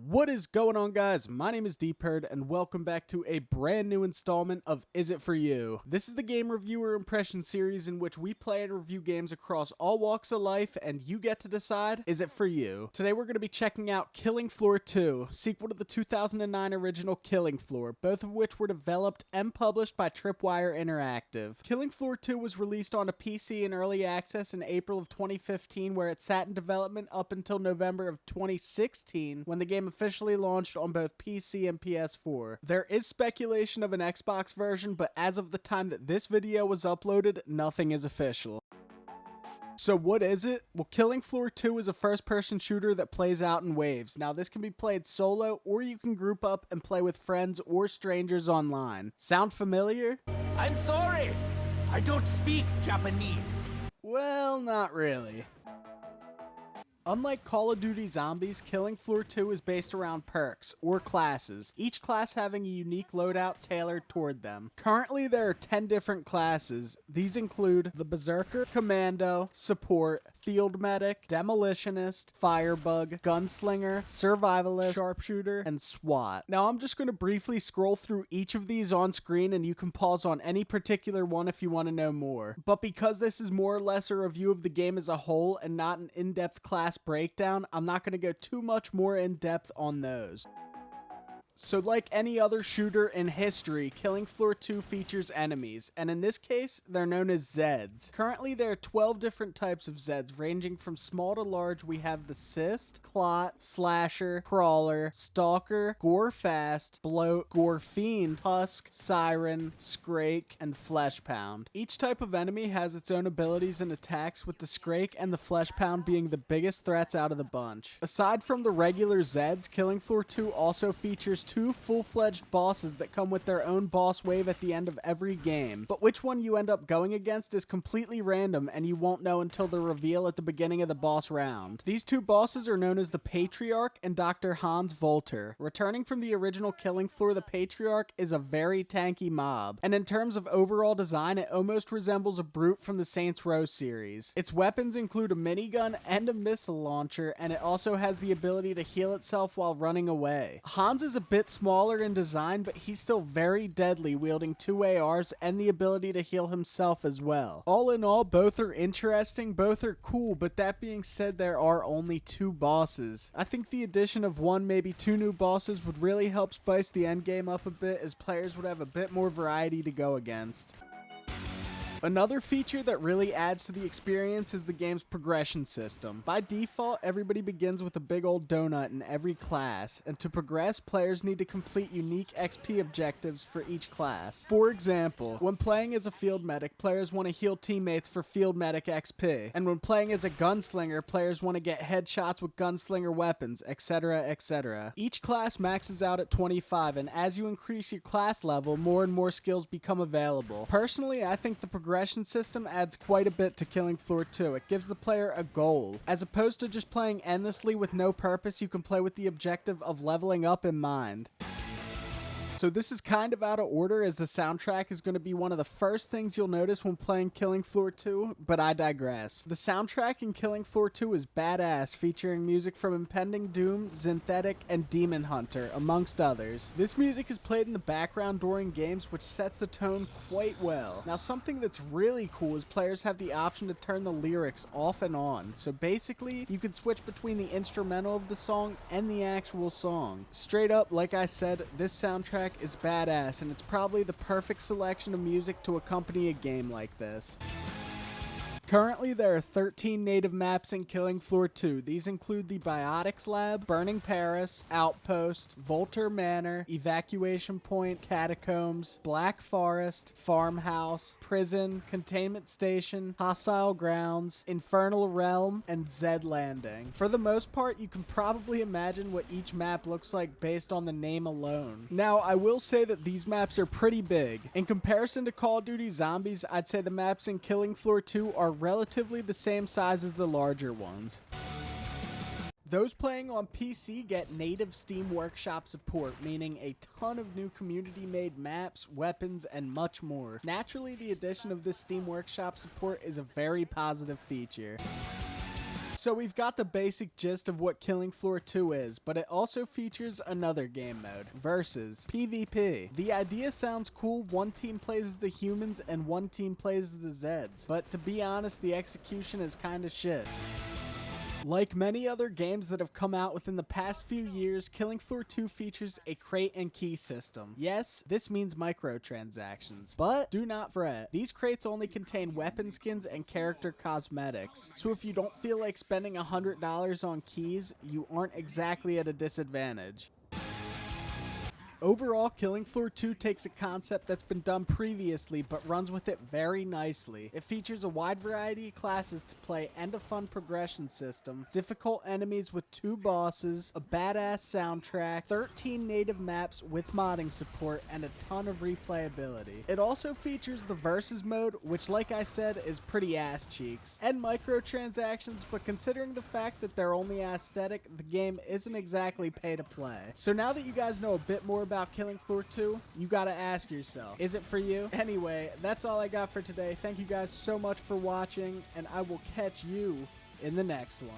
What is going on, guys? My name is Dpurdd, and welcome back to a brand new installment of Is It For You? This is the game reviewer impression series in which we play and review games across all walks of life, and you get to decide, is it for you? Today we're going to be checking out Killing Floor 2, sequel to the 2009 original Killing Floor, both of which were developed and published by Tripwire Interactive. Killing Floor 2 was released on a PC in early access in April of 2015, where it sat in development up until November of 2016, when the game officially launched on both PC and PS4. There is speculation of an Xbox version, but as of the time that this video was uploaded, nothing is official. So what is it? Well, Killing Floor 2 is a first-person shooter that plays out in waves. Now, this can be played solo, or you can group up and play with friends or strangers online. Sound familiar? I'm sorry, I don't speak Japanese. Well, not really. Unlike Call of Duty Zombies, Killing Floor 2 is based around perks, or classes, each class having a unique loadout tailored toward them. Currently, there are 10 different classes. These include the Berserker, Commando, Support, Field Medic, Demolitionist, Firebug, Gunslinger, Survivalist, Sharpshooter, and SWAT. Now, I'm just going to briefly scroll through each of these on screen, and you can pause on any particular one if you want to know more. But because this is more or less a review of the game as a whole and not an in-depth class breakdown, I'm not going to go too much more in depth on those. So like any other shooter in history, Killing Floor 2 features enemies, and in this case, they're known as Zeds. Currently, there are 12 different types of Zeds, ranging from small to large. We have the Cyst, Clot, Slasher, Crawler, Stalker, Gore Fast, Bloat, Gore Fiend, Husk, Siren, Scrake, and Flesh Pound. Each type of enemy has its own abilities and attacks, with the Scrake and the Flesh Pound being the biggest threats out of the bunch. Aside from the regular Zeds, Killing Floor 2 also features two full-fledged bosses that come with their own boss wave at the end of every game, but which one you end up going against is completely random, and you won't know until the reveal at the beginning of the boss round. These two bosses are known as the Patriarch and Dr. Hans Volter. Returning from the original Killing Floor, the Patriarch is a very tanky mob, and in terms of overall design, it almost resembles a brute from the Saints Row series. Its weapons include a minigun and a missile launcher, and it also has the ability to heal itself while running away. Hans is a bit smaller in design, but he's still very deadly, wielding two ARs and the ability to heal himself as well. All in all, both are interesting, both are cool, but that being said, there are only two bosses. I think the addition of one, maybe two new bosses would really help spice the endgame up a bit, as players would have a bit more variety to go against. Another feature that really adds to the experience is the game's progression system. By default, everybody begins with a big old donut in every class, and to progress, players need to complete unique XP objectives for each class. For example, when playing as a field medic, players want to heal teammates for field medic XP, and when playing as a gunslinger, players want to get headshots with gunslinger weapons, etc, etc. Each class maxes out at 25, and as you increase your class level, more and more skills become available. Personally, I think the progression system adds quite a bit to Killing Floor 2. It gives the player a goal. As opposed to just playing endlessly with no purpose, you can play with the objective of leveling up in mind. So this is kind of out of order, as the soundtrack is going to be one of the first things you'll notice when playing Killing Floor 2, but I digress. The soundtrack in Killing Floor 2 is badass, featuring music from Impending Doom, Synthetic, and Demon Hunter, amongst others. This music is played in the background during games, which sets the tone quite well. Now, something that's really cool is players have the option to turn the lyrics off and on, so basically, you can switch between the instrumental of the song and the actual song. Straight up, like I said, this soundtrack is badass, and it's probably the perfect selection of music to accompany a game like this. Currently, there are 13 native maps in Killing Floor 2. These include the Biotics Lab, Burning Paris, Outpost, Volter Manor, Evacuation Point, Catacombs, Black Forest, Farmhouse, Prison, Containment Station, Hostile Grounds, Infernal Realm, and Zed Landing. For the most part, you can probably imagine what each map looks like based on the name alone. Now, I will say that these maps are pretty big. In comparison to Call of Duty Zombies, I'd say the maps in Killing Floor 2 are relatively the same size as the larger ones. Those playing on PC get native Steam Workshop support, meaning a ton of new community-made maps, weapons, and much more. Naturally, the addition of this Steam Workshop support is a very positive feature. So we've got the basic gist of what Killing Floor 2 is, but it also features another game mode, Versus, PvP. The idea sounds cool, one team plays as the humans and one team plays as the Zeds, but to be honest, the execution is kinda shit. Like many other games that have come out within the past few years, Killing Floor 2 features a crate and key system. Yes, this means microtransactions, but do not fret. These crates only contain weapon skins and character cosmetics, so if you don't feel like spending $100 on keys, you aren't exactly at a disadvantage. Overall, Killing Floor 2 takes a concept that's been done previously but runs with it very nicely. It features a wide variety of classes to play and a fun progression system, difficult enemies with 2 bosses, a badass soundtrack, 13 native maps with modding support, and a ton of replayability. It also features the Versus mode, which like I said is pretty ass cheeks, and microtransactions, but considering the fact that they're only aesthetic, the game isn't exactly pay to play. So now that you guys know a bit more about Killing Floor 2, you gotta ask yourself, is it for you? Anyway, that's all I got for today. Thank you guys so much for watching, and I will catch you in the next one.